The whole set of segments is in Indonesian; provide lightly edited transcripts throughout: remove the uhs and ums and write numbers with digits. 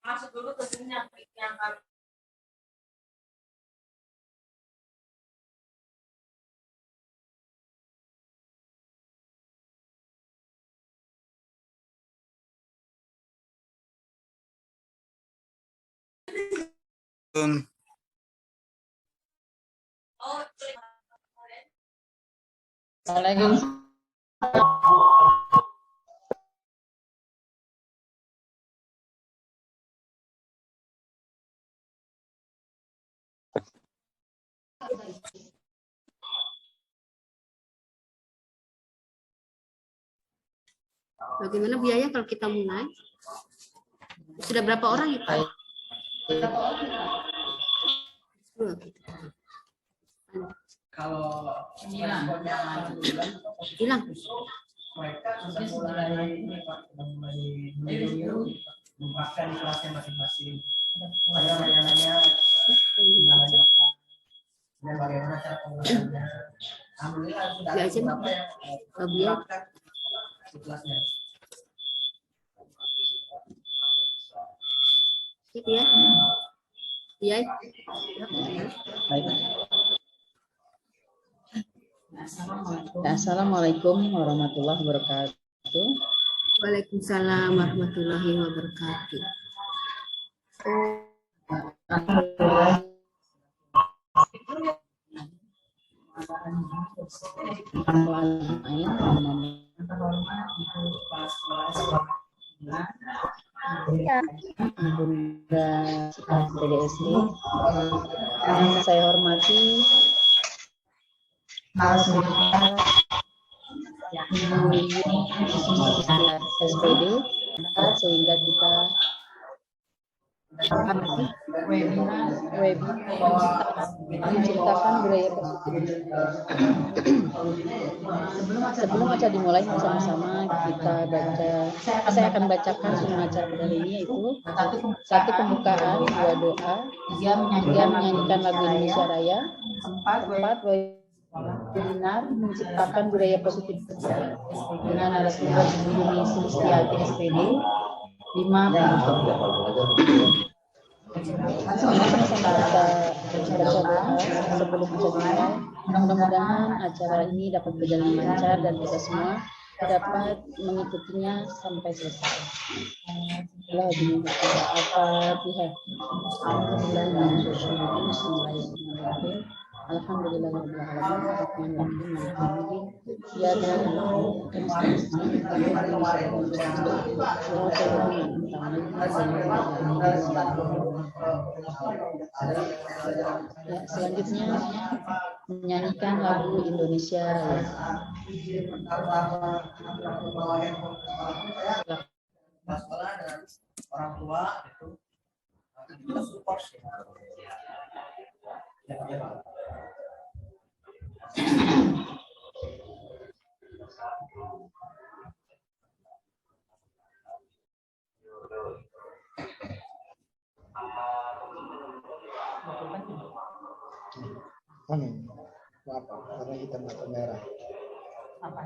Masuk dulu ke sini yang Waalaikumsalam. Bagaimana biaya kalau kita mulai? Sudah berapa orang itu? Kalau hilang. Mereka sudah mulai membuatkan kelasnya masing-masing. Ada layanannya, dan bagaimana cara penggunaannya. Alhamdulillah sudah ada beberapa yang menerapkan kelasnya. Gitu ya. Iya. Baik. Assalamualaikum warahmatullahi wabarakatuh. Waalaikumsalam warahmatullahi wabarakatuh. Bunda PDSD, yang saya hormati Ibu SPD, sehingga kita menciptakan budaya positif. Sebelum acara dimulai bersama-sama kita baca, saya akan bacakan sebelum acara pada hari ini, yaitu satu pembukaan, dua doa, tiga menyanyikan lagu Indonesia Raya, empat webinar menciptakan budaya positif dengan narasumber Yuni Sulistiati SPD, 5 sama-sama kita baca doa sebelum acara dimulai. Mudah-mudahan acara ini dapat berjalan lancar dan kita semua dapat mengikutinya sampai selesai. Al-Fatihah. Ya, selanjutnya menyanyikan lagu Indonesia Raya. Sekolah dan orang tua itu kita support ya. Apa? Warna hitam atau merah? Apa?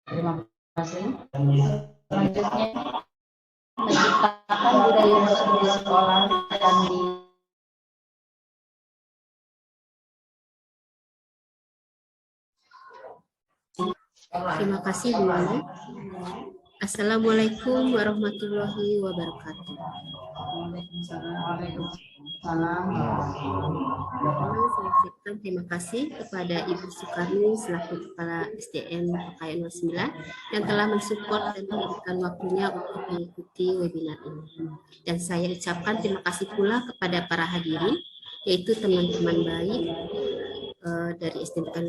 Terima kasih. Selanjutnya menciptakan budaya musuh di sekolah dan di Terima kasih Bu Mami. Assalamualaikum warahmatullahi wabarakatuh. Terima kasih kepada Ibu Soekarni selaku Kepala SDN PKN 09 yang telah mensupport dan memberikan waktunya untuk mengikuti webinar ini. Dan saya ucapkan terima kasih pula kepada para hadirin, yaitu teman-teman baik dari SDN PKN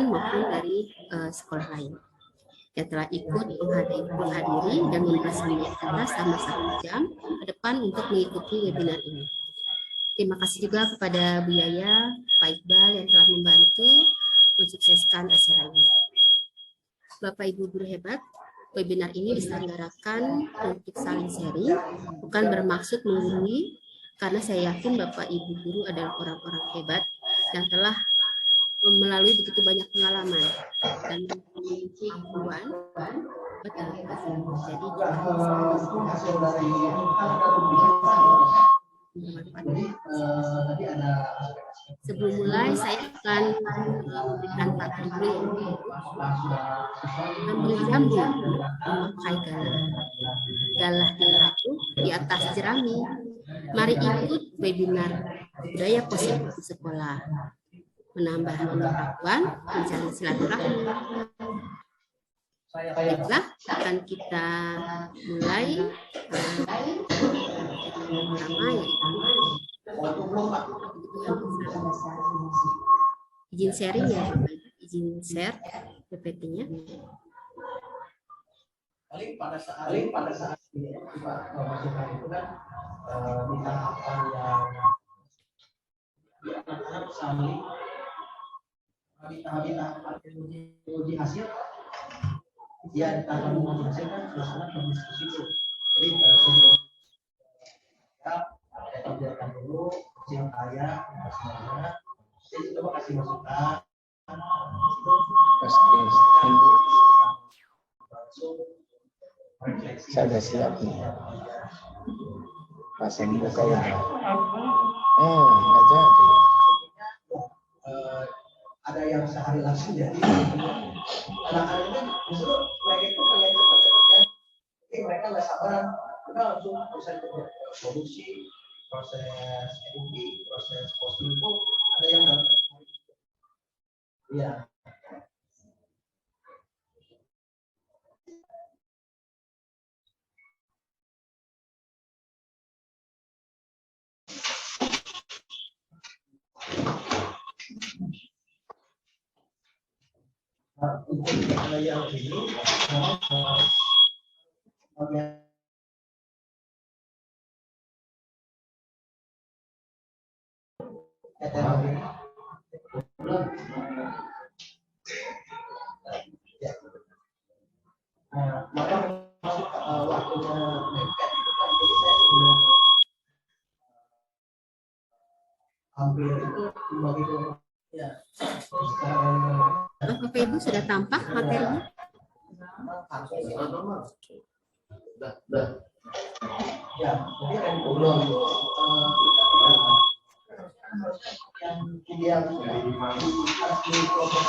09 maupun dari sekolah lain yang telah ikut menghadiri dan mempersedia selama 1 jam ke depan untuk mengikuti webinar ini. Terima kasih juga kepada Bu Yaya, Pak Iqbal yang telah membantu mensukseskan acara ini. Bapak Ibu guru hebat, webinar ini diselenggarakan untuk saling sharing, bukan bermaksud menggurui, karena saya yakin Bapak Ibu guru adalah orang-orang hebat yang telah melalui begitu banyak pengalaman dan memiliki kemampuan dalam belajar. Jadi sebelum mulai saya akan memberikan paten dulu memberikan memakai galah itu di atas jerami. Mari ikut webinar budaya positif di sekolah, menambah pengetahuan, menjalin silaturahmi. Baiklah, akan kita mulai pertama yaitu izin sharing ya, izin share PPT-nya. Paling pada saat memasukkan itu kan di tahapan yang anak-anak saling di tahapan uji hasil, ya di tahapan uji hasil kan suasana berdiskusi itu. Jadi sebelum kita biarkan dulu kecil kaya semuanya, jadi coba kasih masukan. Saya udah siap nih. Pasang buka udah. Nggak jadi. Ada yang sehari langsung jadi. Anak-anak itu justru mereka itu pengen cepat-cepat ya. Jadi mereka nggak sabaran. Mereka langsung proses produksi, proses edukasi, proses posting itu ada yang dalam. Iya. Untuk ada yang ini, maka masuk waktunya mepet itu kan, jadi saya sebelum hampir itu dibagi kelompok ya. Bapak Ibu sudah tampak materinya? Ya, jadi kan belum yang ideal harus di kelompok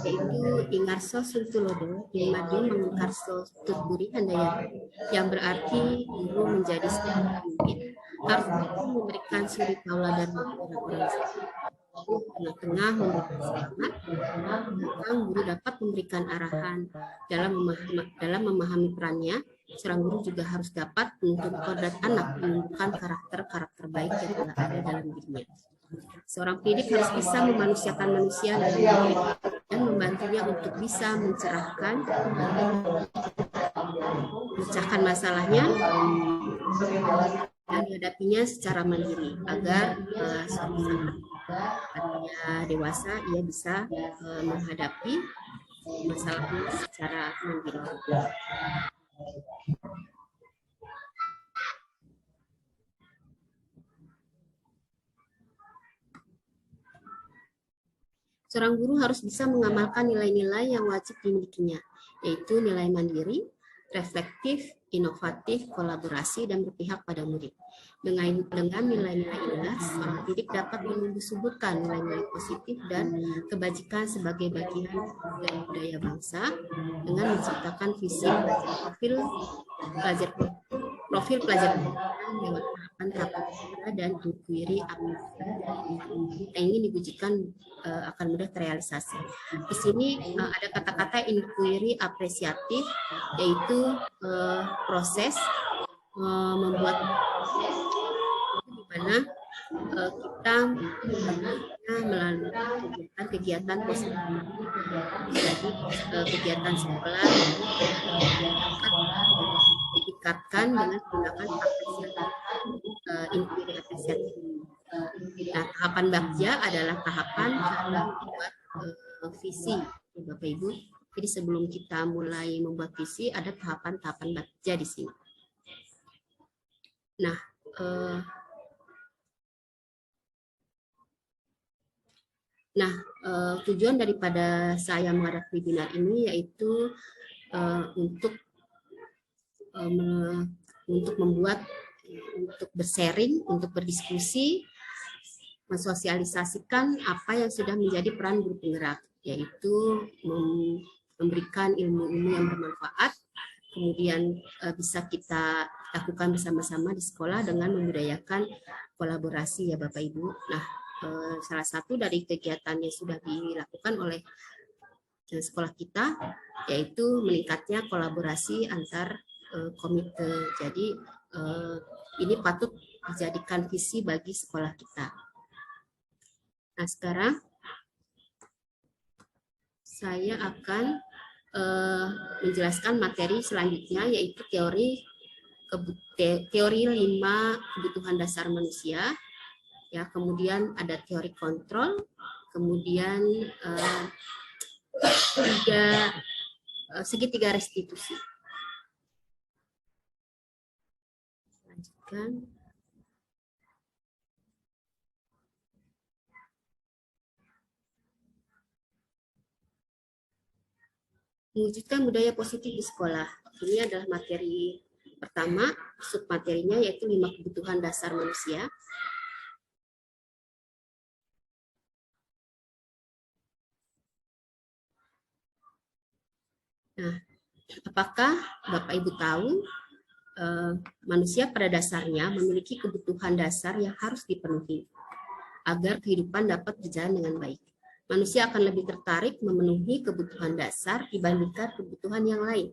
Yaitu Ingarso Sultulodo, Madiun Mangkarso Tutburi Handayani, yang berarti guru menjadi seorang pemimpin harus memberikan suri tauladan kepada orang tengah-tengah memberikan semangat, tentang guru dapat memberikan arahan dalam memahami perannya. Seorang guru juga harus dapat menuntut kodrat anak menunjukkan karakter baik yang telah ada dalam dirinya. Seorang pendidik harus bisa memanusiakan manusia dan membantunya untuk bisa memecahkan masalahnya yang dihadapinya secara mandiri agar suatu saat ketika dewasa ia bisa menghadapi masalahnya secara mandiri. Seorang guru harus bisa mengamalkan nilai-nilai yang wajib dimilikinya, yaitu nilai mandiri, reflektif, inovatif, kolaborasi, dan berpihak pada murid. Dengan nilai-nilai inilah, seorang didik dapat menumbuh-suburkan nilai-nilai positif dan kebajikan sebagai bagian dari budaya bangsa dengan menciptakan visi profil pelajar lewat tahapan dan inquiry ini diwujudkan akan mudah terrealisasi. Di sini ada kata-kata inquiry apresiatif, yaitu proses membuat di mana kita melalui kegiatan positif, jadi kegiatan sekolah diikatkan dengan menggunakan inquiry apresiatif. Nah, tahapan bagja adalah tahapan membuat visi, Bapak Ibu. Jadi sebelum kita mulai membuat visi, ada tahapan-tahapan bagja di sini. Nah, tujuan daripada saya mengadakan webinar ini yaitu untuk membuat, untuk bersharing, untuk berdiskusi, mensosialisasikan apa yang sudah menjadi peran guru penggerak, yaitu memberikan ilmu-ilmu yang bermanfaat, kemudian bisa kita lakukan bersama-sama di sekolah dengan membudayakan kolaborasi ya Bapak Ibu. Nah, salah satu dari kegiatan yang sudah dilakukan oleh sekolah kita yaitu meningkatnya kolaborasi antar komite. Jadi ini patut dijadikan visi bagi sekolah kita. Nah, sekarang saya akan menjelaskan materi selanjutnya, yaitu teori 5 kebutuhan dasar manusia. Ya, kemudian ada teori kontrol, kemudian segitiga restitusi. Lanjutkan. Mewujudkan budaya positif di sekolah. Ini adalah materi pertama, submaterinya yaitu 5 kebutuhan dasar manusia. Nah, apakah Bapak Ibu tahu manusia pada dasarnya memiliki kebutuhan dasar yang harus dipenuhi agar kehidupan dapat berjalan dengan baik? Manusia akan lebih tertarik memenuhi kebutuhan dasar dibandingkan kebutuhan yang lain.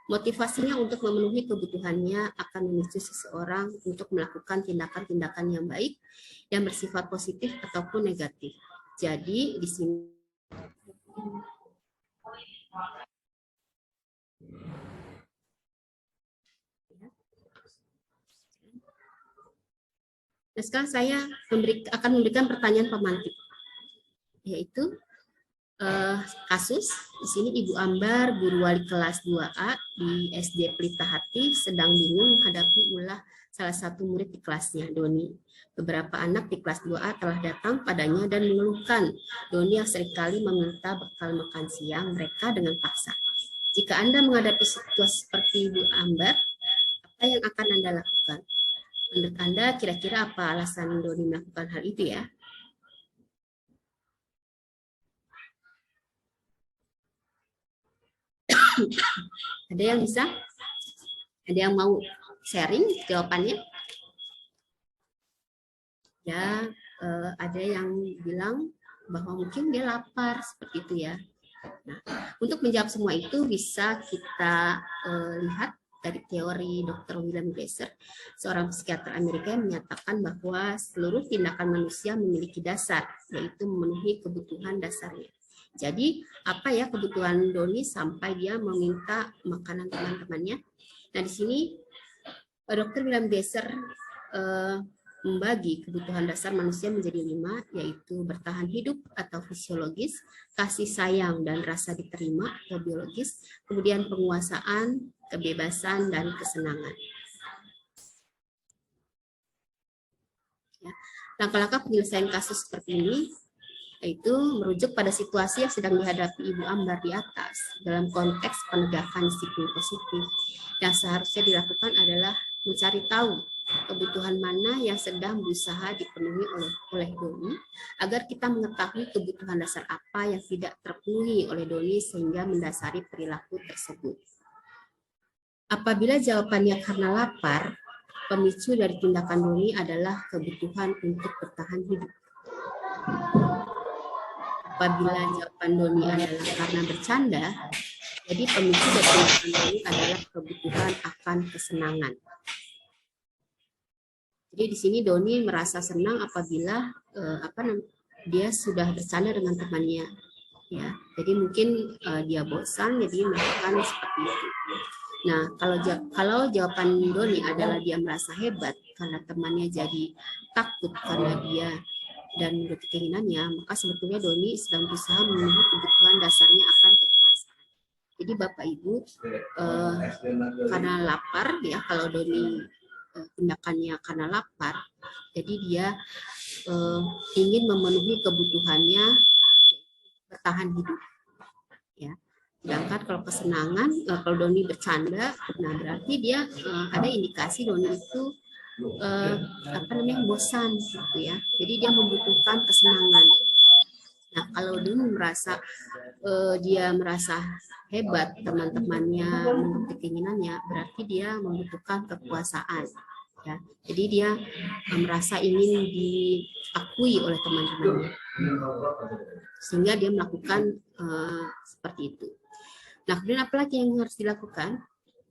Motivasinya untuk memenuhi kebutuhannya akan memicu seseorang untuk melakukan tindakan-tindakan yang baik, yang bersifat positif ataupun negatif. Jadi di sini nah, sekarang saya akan memberikan pertanyaan pemantik, yaitu kasus. Di sini Ibu Ambar, guru wali kelas 2A di SD Pelita Hati, sedang bingung menghadapi ulah salah satu murid di kelasnya, Doni. Beberapa anak di kelas 2A telah datang padanya dan mengeluhkan Doni yang seringkali meminta bekal makan siang mereka dengan paksa. Jika Anda menghadapi situasi seperti Ibu Ambar, apa yang akan Anda lakukan? Menurut Anda kira-kira apa alasan Doni melakukan hal itu ya? Ada yang bisa? Ada yang mau sharing jawabannya? Ya, ada yang bilang bahwa mungkin dia lapar, seperti itu ya. Nah, untuk menjawab semua itu bisa kita lihat dari teori Dr. William Glasser, seorang psikiater Amerika yang menyatakan bahwa seluruh tindakan manusia memiliki dasar, yaitu memenuhi kebutuhan dasarnya. Jadi, apa ya kebutuhan Doni sampai dia meminta makanan teman-temannya? Nah, di sini Dr. William Glasser membagi kebutuhan dasar manusia menjadi 5, yaitu bertahan hidup atau fisiologis, kasih sayang dan rasa diterima atau biologis, kemudian penguasaan, kebebasan, dan kesenangan. Ya. Langkah-langkah penyelesaian kasus seperti ini yaitu merujuk pada situasi yang sedang dihadapi Ibu Ambar di atas dalam konteks penegakan disiplin positif. Yang seharusnya dilakukan adalah mencari tahu kebutuhan mana yang sedang berusaha dipenuhi oleh Doni, agar kita mengetahui kebutuhan dasar apa yang tidak terpenuhi oleh Doni sehingga mendasari perilaku tersebut. Apabila jawabannya karena lapar, pemicu dari tindakan Doni adalah kebutuhan untuk bertahan hidup. Apabila jawaban Doni adalah karena bercanda, jadi pemicu dari tindakan Doni adalah kebutuhan akan kesenangan. Jadi di sini Doni merasa senang apabila dia sudah bercanda dengan temannya, ya. Jadi mungkin dia bosan, jadi melakukan seperti itu. Nah, kalau jawaban Doni adalah dia merasa hebat karena temannya jadi takut karena dia dan menuruti keinginannya, maka sebetulnya Doni sedang berusaha memenuhi kebutuhan dasarnya akan kekuasaan. Jadi Bapak Ibu, karena lapar, ya, kalau Doni tindakannya karena lapar, jadi dia ingin memenuhi kebutuhannya bertahan hidup, ya. Sedangkan kalau kesenangan, kalau Doni bercanda, nah berarti dia ada indikasi Doni itu bosan, gitu ya. Jadi dia membutuhkan kesenangan. Nah, kalau Doni merasa dia merasa hebat, teman-temannya menuruti keinginannya, berarti dia membutuhkan kekuasaan. Ya, jadi dia merasa ingin diakui oleh teman-temannya, sehingga dia melakukan seperti itu. Nah, kemudian apa lagi yang harus dilakukan?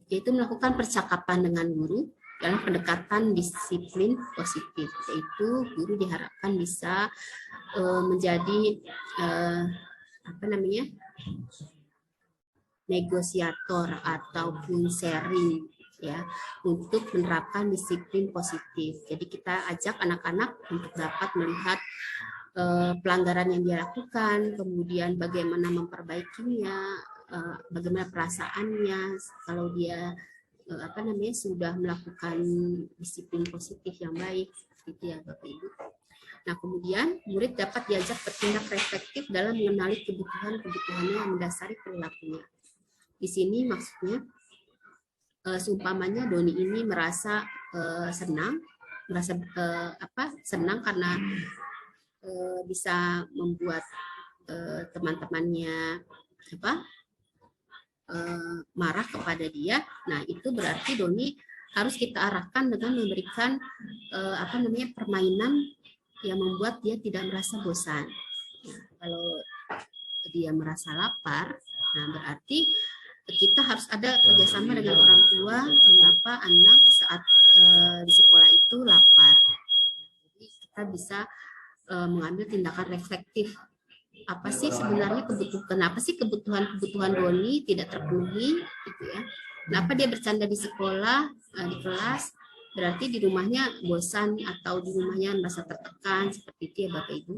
Yaitu melakukan percakapan dengan guru dalam pendekatan disiplin positif, yaitu guru diharapkan bisa menjadi negosiator ataupun sharing, ya, untuk menerapkan disiplin positif. Jadi kita ajak anak-anak untuk dapat melihat pelanggaran yang dia lakukan, kemudian bagaimana memperbaikinya, bagaimana perasaannya kalau dia sudah melakukan disiplin positif yang baik, gitu ya Bapak Ibu. Nah, kemudian murid dapat diajak bertindak reflektif dalam mengenali kebutuhan-kebutuhannya yang mendasari perilakunya. Di sini maksudnya seumpamanya Doni ini merasa senang karena bisa membuat teman-temannya marah kepada dia. Nah, itu berarti Doni harus kita arahkan dengan memberikan permainan yang membuat dia tidak merasa bosan. Nah, kalau dia merasa lapar, nah berarti kita harus ada kerjasama dengan orang tua mengapa anak saat di sekolah itu lapar. Jadi kita bisa mengambil tindakan reflektif. Apa sih sebenarnya kebutuhan Doni tidak terpenuhi, gitu ya? Kenapa dia bercanda di sekolah, di kelas? Berarti di rumahnya bosan atau di rumahnya merasa tertekan, seperti itu ya Bapak Ibu.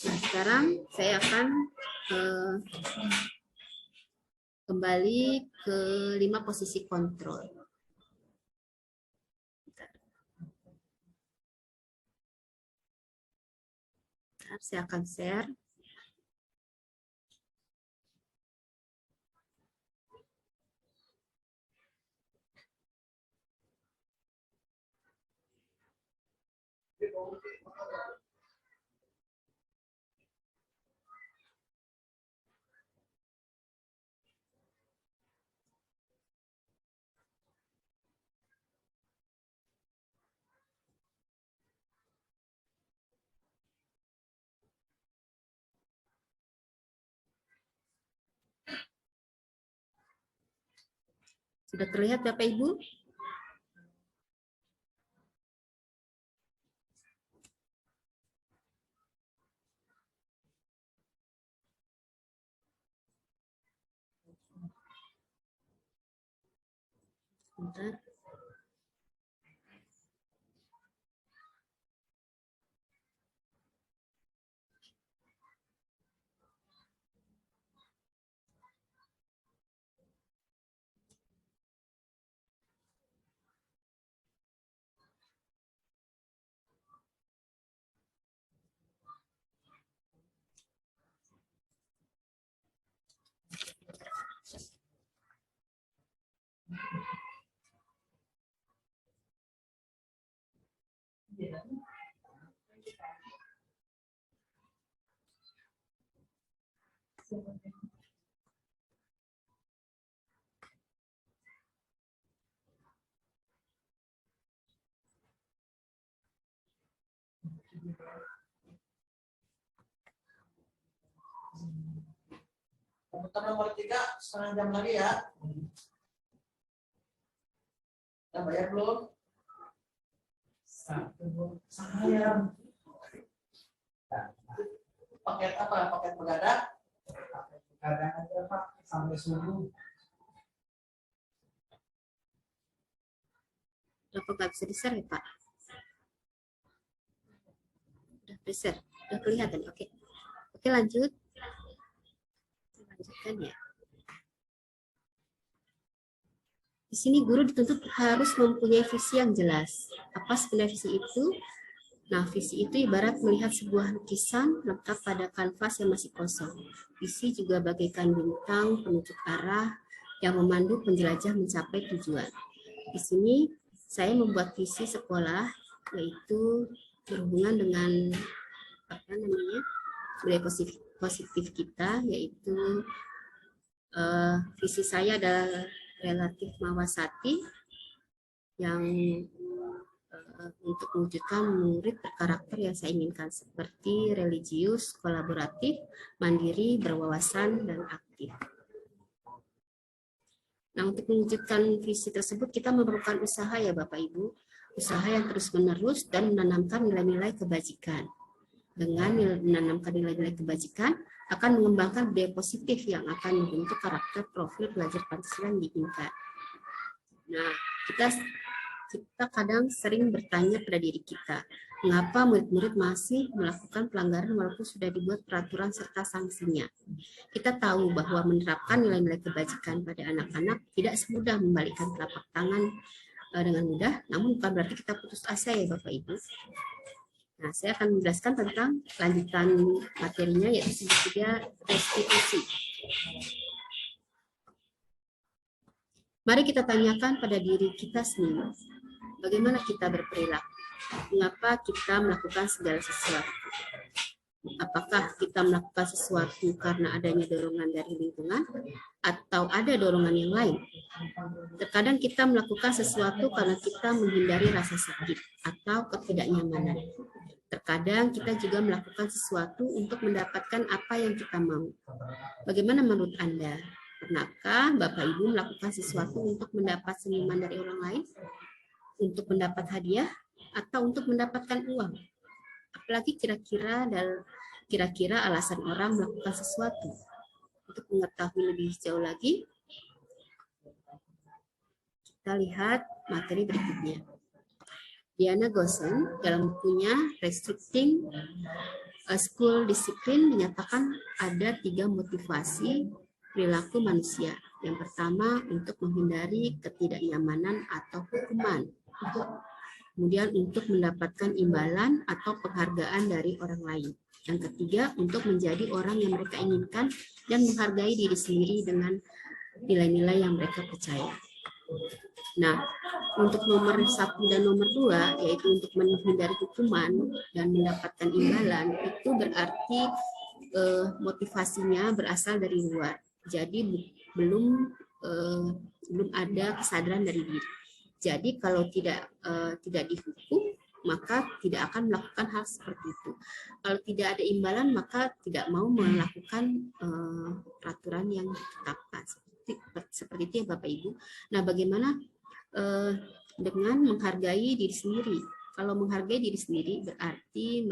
Nah, sekarang saya akan kembali ke 5 posisi kontrol. Saya akan share. Sudah terlihat Bapak Ibu? Bentar. Komputer nomor 3 setengah jam lagi ya. Udah bayar belum? Saya. Paket apa? Paket begadang? Paket begadang aja Pak, sampai subuh. Kenapa nggak bisa di-share ya Pak? Udah di-share, udah kelihatan. Oke, oke lanjut. Lanjutkan ya. Di sini guru dituntut harus mempunyai visi yang jelas. Apa sebenarnya visi itu? Nah, visi itu ibarat melihat sebuah lukisan lengkap pada kanvas yang masih kosong. Visi juga bagaikan bintang penunjuk arah yang memandu penjelajah mencapai tujuan. Di sini saya membuat visi sekolah, yaitu berhubungan dengan apa namanya budaya positif kita, yaitu visi saya adalah relatif mawasati yang untuk mewujudkan murid berkarakter yang saya inginkan, seperti religius, kolaboratif, mandiri, berwawasan, dan aktif. Nah, untuk mewujudkan visi tersebut kita memerlukan usaha ya Bapak Ibu, usaha yang terus-menerus dan menanamkan nilai-nilai kebajikan. Dengan menanamkan nilai-nilai kebajikan akan mengembangkan budaya positif yang akan membentuk karakter profil belajar Pancasila yang diinginkan. Nah, kita kadang sering bertanya pada diri kita, mengapa murid-murid masih melakukan pelanggaran walaupun sudah dibuat peraturan serta sanksinya. Kita tahu bahwa menerapkan nilai-nilai kebajikan pada anak-anak tidak semudah membalikkan telapak tangan dengan mudah, namun bukan berarti kita putus asa ya Bapak Ibu. Nah, saya akan menjelaskan tentang lanjutan materinya, yaitu ketiga, restitusi. Mari kita tanyakan pada diri kita sendiri, bagaimana kita berperilaku? Mengapa kita melakukan segala sesuatu? Apakah kita melakukan sesuatu karena adanya dorongan dari lingkungan atau ada dorongan yang lain? Terkadang kita melakukan sesuatu karena kita menghindari rasa sakit atau ketidaknyamanan. Terkadang kita juga melakukan sesuatu untuk mendapatkan apa yang kita mau. Bagaimana menurut Anda? Pernahkah Bapak Ibu melakukan sesuatu untuk mendapat senyuman dari orang lain? Untuk mendapat hadiah? Atau untuk mendapatkan uang? Apalagi kira-kira alasan orang melakukan sesuatu. Untuk mengetahui lebih jauh lagi, kita lihat materi berikutnya. Diana Gosen dalam bukunya Restricting School Discipline menyatakan ada 3 motivasi perilaku manusia. Yang pertama, untuk menghindari ketidaknyamanan atau hukuman. Kemudian untuk mendapatkan imbalan atau penghargaan dari orang lain. Yang ketiga, untuk menjadi orang yang mereka inginkan dan menghargai diri sendiri dengan nilai-nilai yang mereka percaya. Nah, untuk nomor 1 dan nomor 2, yaitu untuk menghindari hukuman dan mendapatkan imbalan, itu berarti motivasinya berasal dari luar. Jadi belum ada kesadaran dari diri. Jadi kalau tidak dihukum, maka tidak akan melakukan hal seperti itu. Kalau tidak ada imbalan, maka tidak mau melakukan peraturan yang ditetapkan. Seperti itu ya Bapak Ibu. Nah, bagaimana dengan menghargai diri sendiri? Kalau menghargai diri sendiri berarti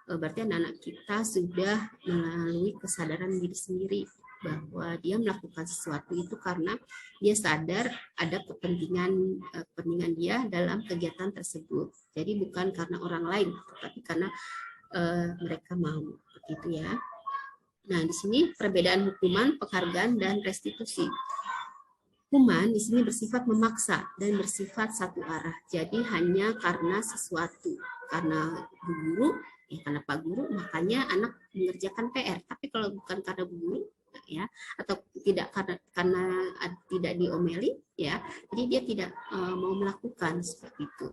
berarti anak-anak kita sudah melalui kesadaran diri sendiri bahwa dia melakukan sesuatu itu karena dia sadar ada kepentingan dia dalam kegiatan tersebut. Jadi bukan karena orang lain, tapi karena mereka mau. Seperti itu ya. Nah, di sini perbedaan hukuman, penghargaan, dan restitusi. Hukuman di sini bersifat memaksa dan bersifat satu arah. Jadi hanya karena sesuatu, karena Bu Guru, karena Pak Guru, makanya anak mengerjakan PR. Tapi kalau bukan karena Bu Guru, ya, atau tidak karena tidak diomeli, ya, jadi dia tidak mau melakukan seperti itu.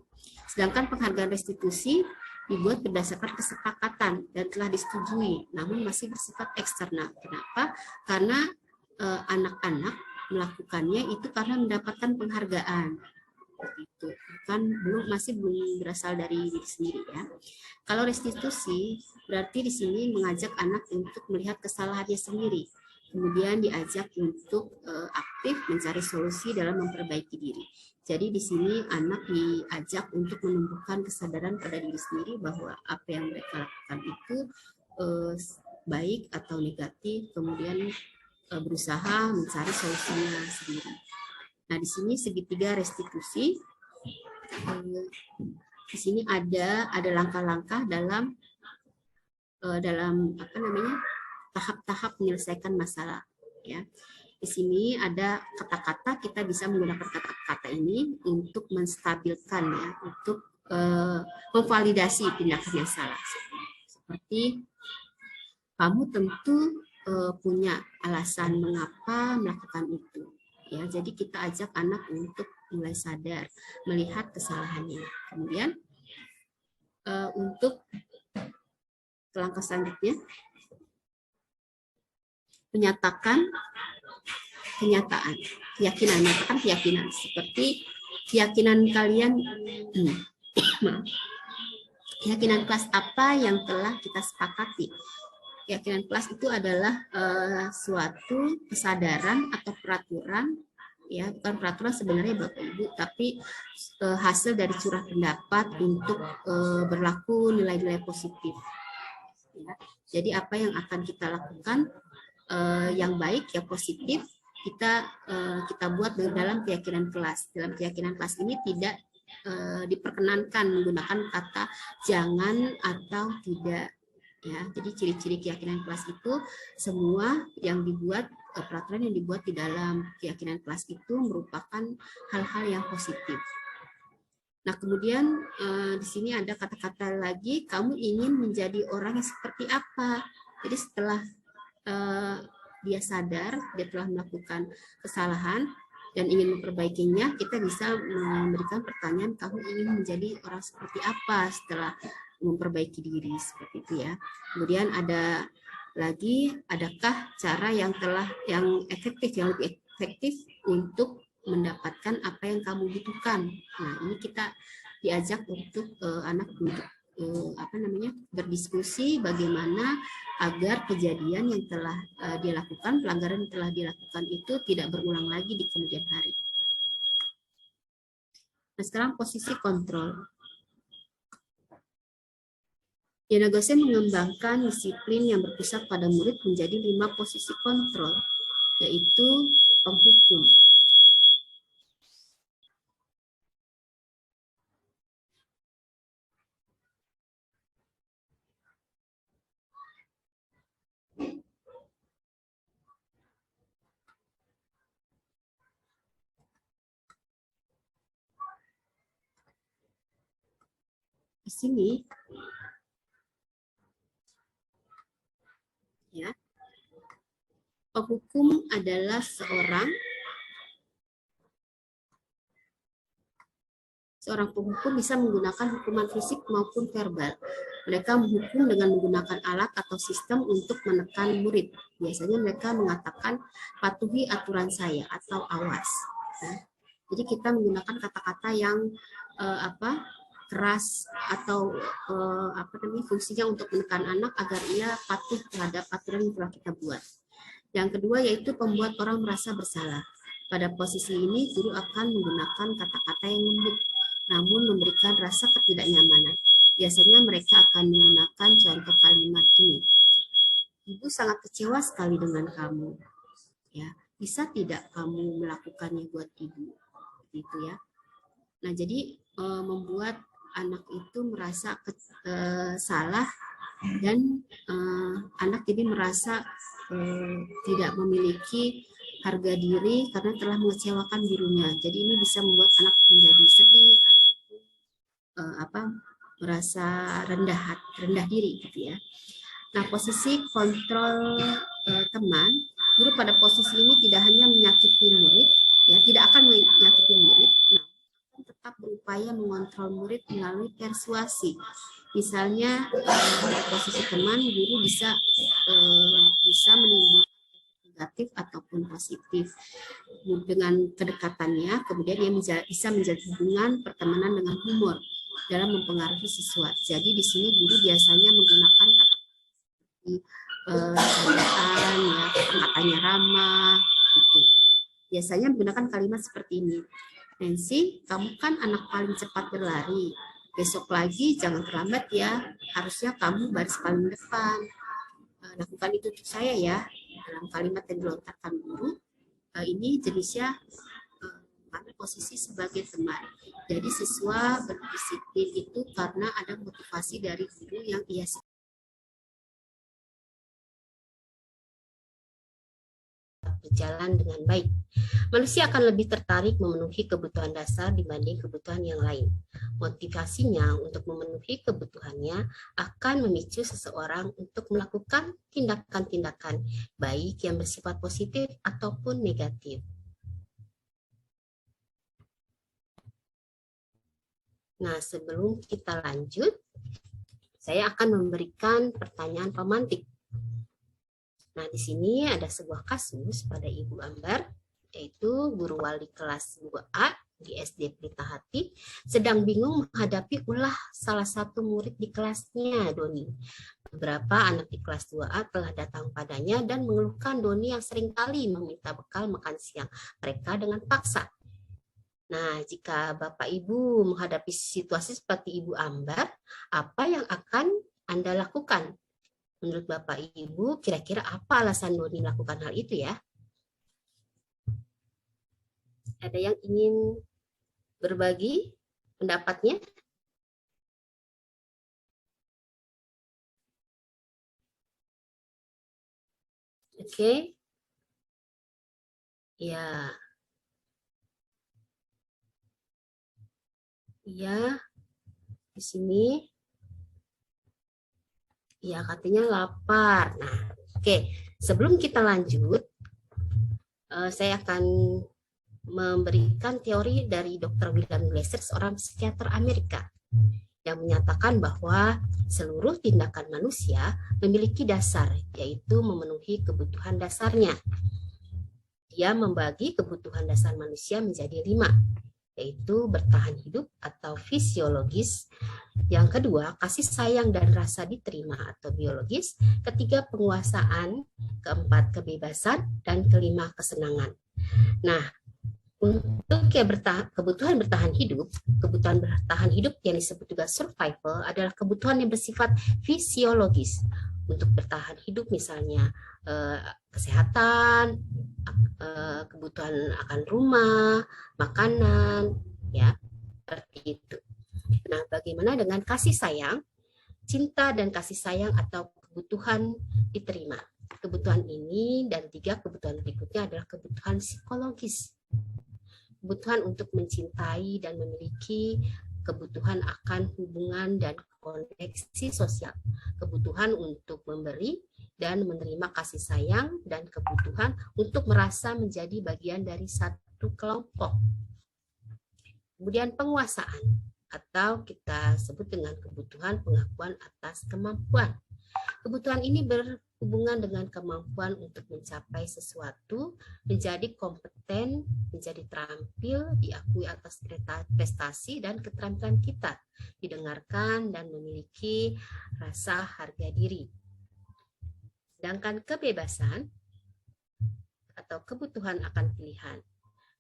Sedangkan penghargaan restitusi dibuat berdasarkan kesepakatan dan telah disetujui, namun masih bersifat eksternal. Kenapa? Karena anak-anak melakukannya itu karena mendapatkan penghargaan. Itu masih belum berasal dari diri sendiri, ya. Kalau restitusi berarti di sini mengajak anak untuk melihat kesalahannya sendiri, kemudian diajak untuk aktif mencari solusi dalam memperbaiki diri. Jadi di sini anak diajak untuk menumbuhkan kesadaran pada diri sendiri bahwa apa yang mereka lakukan itu baik atau negatif, kemudian berusaha mencari solusinya sendiri. Nah, di sini segitiga restitusi. Di sini ada langkah-langkah dalam tahap-tahap menyelesaikan masalah, ya. Di sini ada kata-kata, kita bisa menggunakan kata-kata ini untuk menstabilkan, ya, untuk memvalidasi tindakan yang salah. Seperti kamu tentu punya alasan mengapa melakukan itu. Ya, jadi kita ajak anak untuk mulai sadar, melihat kesalahannya. Kemudian untuk langkah selanjutnya, menyatakan kenyataan, keyakinan, seperti keyakinan kalian, keyakinan kelas apa yang telah kita sepakati. Keyakinan kelas itu adalah suatu kesadaran atau peraturan, ya, bukan peraturan sebenarnya Bapak Ibu, tapi hasil dari curah pendapat untuk berlaku nilai-nilai positif. Ya. Jadi apa yang akan kita lakukan yang baik, yang positif, kita buat dalam keyakinan kelas. Dalam keyakinan kelas ini tidak diperkenankan menggunakan kata jangan atau tidak. Ya, jadi ciri-ciri keyakinan kelas itu semua yang dibuat, peraturan yang dibuat di dalam keyakinan kelas itu merupakan hal-hal yang positif. Nah, kemudian di sini ada kata-kata lagi, kamu ingin menjadi orang yang seperti apa? Jadi setelah dia sadar, dia telah melakukan kesalahan dan ingin memperbaikinya, kita bisa memberikan pertanyaan, kamu ingin menjadi orang seperti apa setelah memperbaiki diri, seperti itu, ya. Kemudian ada lagi, adakah cara yang efektif, yang lebih efektif untuk mendapatkan apa yang kamu butuhkan. Nah, ini kita diajak untuk anak untuk berdiskusi bagaimana agar kejadian yang telah dilakukan, pelanggaran yang telah dilakukan itu tidak berulang lagi di kemudian hari. Nah, sekarang posisi kontrol. Diana Gosen mengembangkan disiplin yang berpusat pada murid menjadi 5 posisi kontrol, yaitu penghukum. Di sini, ya, penghukum adalah seorang penghukum bisa menggunakan hukuman fisik maupun verbal. Mereka menghukum dengan menggunakan alat atau sistem untuk menekan murid. Biasanya mereka mengatakan patuhi aturan saya atau awas. Nah, jadi kita menggunakan kata-kata yang keras atau fungsinya untuk menekan anak agar ia patuh terhadap aturan yang telah kita buat. Yang kedua yaitu membuat orang merasa bersalah. Pada posisi ini guru akan menggunakan kata-kata yang lembut, namun memberikan rasa ketidaknyamanan. Biasanya mereka akan menggunakan contoh kalimat ini. Ibu sangat kecewa sekali dengan kamu. Ya, bisa tidak kamu melakukannya buat ibu? Gitu, ya. Nah, jadi membuat anak itu merasa salah dan anak jadi merasa tidak memiliki harga diri karena telah mengecewakan gurunya. Jadi ini bisa membuat anak menjadi sedih ataupun merasa rendah diri, gitu, ya. Nah, posisi kontrol teman Guru pada posisi ini tidak hanya menyakiti murid, ya tidak akan menyakiti murid, namun tetap berupaya mengontrol murid melalui persuasi. Misalnya pada posisi teman, guru bisa menimbulkan negatif ataupun positif dengan kedekatannya. Kemudian dia bisa menjadi hubungan pertemanan dengan humor dalam mempengaruhi siswa. Jadi di sini guru biasanya menggunakan candaan, ya, katanya ramah, gitu. Biasanya menggunakan kalimat seperti ini. Nancy, kamu kan anak paling cepat berlari. Besok lagi jangan terlambat ya. Harusnya kamu baris paling depan. Lakukan itu untuk saya ya. Dalam kalimat yang dilontarkan guru, ini jenisnya pada posisi sebagai teman. Jadi siswa berdisiplin itu karena ada motivasi dari guru yang ia berjalan dengan baik. Manusia akan lebih tertarik memenuhi kebutuhan dasar dibanding kebutuhan yang lain. Motivasinya untuk memenuhi kebutuhannya akan memicu seseorang untuk melakukan tindakan-tindakan baik yang bersifat positif ataupun negatif. Nah, sebelum kita lanjut, saya akan memberikan pertanyaan pemantik. Nah, di sini ada sebuah kasus pada Ibu Ambar, yaitu guru wali kelas 2A di SD Pelita Hati sedang bingung menghadapi ulah salah satu murid di kelasnya, Doni. Beberapa anak di kelas 2A telah datang padanya dan mengeluhkan Doni yang seringkali meminta bekal makan siang mereka dengan paksa. Nah, jika Bapak Ibu menghadapi situasi seperti Ibu Ambar, apa yang akan Anda lakukan? Menurut Bapak Ibu, kira-kira apa alasan Doni melakukan hal itu ya? Ada yang ingin berbagi pendapatnya? Oke. Ya. Ya. Di sini. Ya, katanya lapar. Nah, oke. Sebelum kita lanjut, saya akan memberikan teori dari Dr. William Glasser, seorang psikiater Amerika, yang menyatakan bahwa seluruh tindakan manusia memiliki dasar, yaitu memenuhi kebutuhan dasarnya. Dia membagi kebutuhan dasar manusia menjadi 5, yaitu bertahan hidup atau fisiologis, yang kedua kasih sayang dan rasa diterima atau biologis, ketiga penguasaan, keempat kebebasan, dan kelima kesenangan. Nah, untuk kebutuhan bertahan hidup yang disebut juga survival adalah kebutuhan yang bersifat fisiologis. Untuk bertahan hidup misalnya kesehatan, kebutuhan akan rumah, makanan, ya, seperti itu. Nah, bagaimana dengan kasih sayang, cinta dan kasih sayang atau kebutuhan diterima? Kebutuhan ini dan 3 kebutuhan berikutnya adalah kebutuhan psikologis. Kebutuhan untuk mencintai dan memiliki, kebutuhan akan hubungan dan koneksi sosial, kebutuhan untuk memberi dan menerima kasih sayang, dan kebutuhan untuk merasa menjadi bagian dari satu kelompok. Kemudian penguasaan, atau kita sebut dengan kebutuhan pengakuan atas kemampuan. Kebutuhan ini berhubungan dengan kemampuan untuk mencapai sesuatu, menjadi kompeten, menjadi terampil, diakui atas prestasi dan keterampilan kita, didengarkan dan memiliki rasa harga diri. Sedangkan kebebasan atau kebutuhan akan pilihan.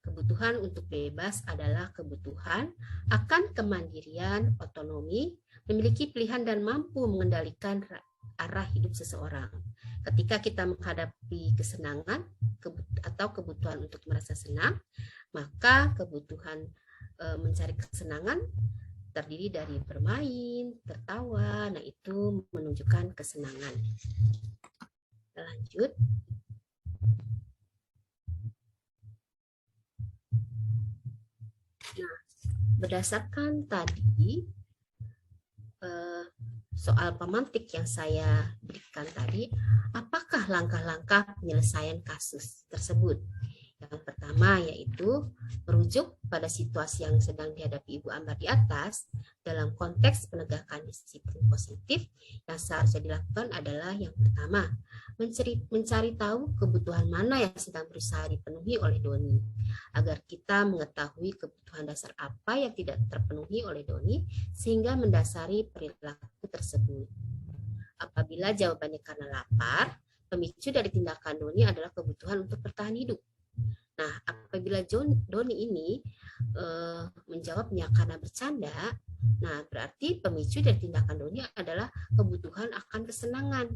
Kebutuhan untuk bebas adalah kebutuhan akan kemandirian, otonomi, memiliki pilihan dan mampu mengendalikan arah hidup seseorang. Ketika kita menghadapi kesenangan atau kebutuhan untuk merasa senang, maka kebutuhan mencari kesenangan terdiri dari bermain, tertawa, nah itu menunjukkan kesenangan. Lanjut. Nah, berdasarkan tadi soal pemantik yang saya berikan tadi, Apakah langkah-langkah penyelesaian kasus tersebut? Yang pertama yaitu merujuk pada situasi yang sedang dihadapi Ibu Ambar di atas dalam konteks penegakan disiplin positif. Yang seharusnya dilakukan adalah yang pertama, mencari tahu kebutuhan mana yang sedang berusaha dipenuhi oleh Doni, agar kita mengetahui kebutuhan dasar apa yang tidak terpenuhi oleh Doni sehingga mendasari perilaku tersebut. Apabila jawabannya karena lapar, pemicu dari tindakan Doni adalah kebutuhan untuk bertahan hidup. Nah, apabila Doni ini menjawabnya karena bercanda, nah berarti pemicu dari tindakan Doni adalah kebutuhan akan kesenangan.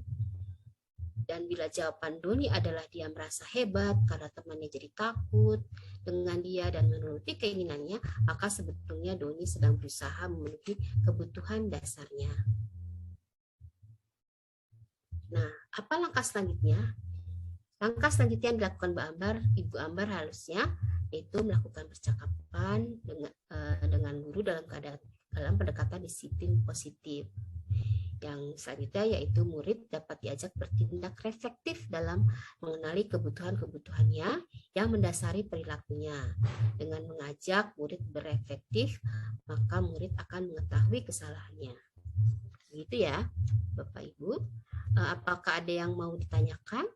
Dan bila jawaban Doni adalah dia merasa hebat karena temannya jadi takut dengan dia dan menuruti keinginannya, maka sebetulnya Doni sedang berusaha memenuhi kebutuhan dasarnya. Nah, apa langkah selanjutnya? Langkah selanjutnya yang dilakukan Ibu Ambar harusnya itu melakukan percakapan dengan guru dalam pendekatan disiplin positif. Yang selanjutnya yaitu murid dapat diajak bertindak reflektif dalam mengenali kebutuhan-kebutuhannya yang mendasari perilakunya. Dengan mengajak murid berefektif, maka murid akan mengetahui kesalahannya. Begitu ya, Bapak Ibu. Apakah ada yang mau ditanyakan?